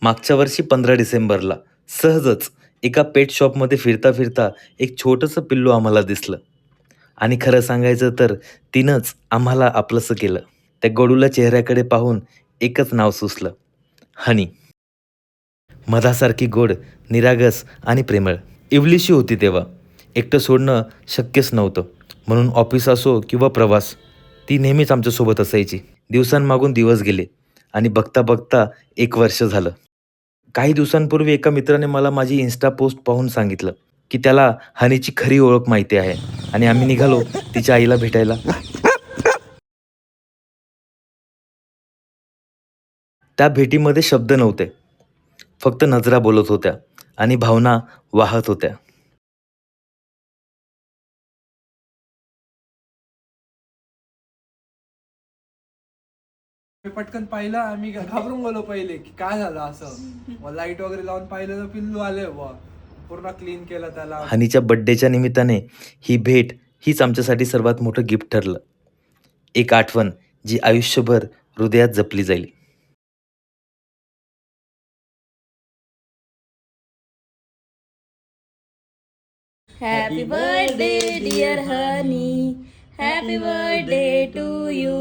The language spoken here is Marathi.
मागच्या वर्षी 15 डिसेंबरला सहजच एका पेट शॉपमध्ये फिरता फिरता एक छोटंसं पिल्लू आम्हाला दिसलं आणि खरं सांगायचं तर तिनंच आम्हाला आपलंसं केलं. त्या गडूला चेहऱ्याकडे पाहून एकच नाव सुचलं, हनी. मधासारखी गोड, निरागस आणि प्रेमळ. इवलीशी होती तेव्हा. एकटं सोडणं शक्यच नव्हतं. म्हणून ऑफिस असो किंवा प्रवास, ती नेहमीच आमच्यासोबत असायची. दिवसांमागून दिवस गेले आणि बघता बघता 1 वर्ष झालं. काही दिवसांपूर्वी एका मित्राने मला माझी इन्स्टा पोस्ट पाहून सांगितलं, की त्याला हनीची खरी ओळख माहिती आहे आणि आम्ही निघालो तिच्या आईला भेटायला. त्या भेटीमध्ये शब्द नव्हते. फक्त नजरा बोलत होत्या आणि भावना वाहत होत्या. मी पटकन पाहिलं, आम्ही घाबरून गेलो पहिले की काय झालं असं. मग लाईट वगैरे लावून पाहिलं तर पिल्लू आले बुवा. पूर्ण क्लीन केलं त्याला. हनीच्या बर्थडेच्या निमित्ताने ही भेट हीच आमच्यासाठी सर्वात मोठं गिफ्ट ठरलं. एक आठवण जी आयुष्यभर हृदयात जपली जाईल. Happy birthday, dear honey. Happy birthday to you.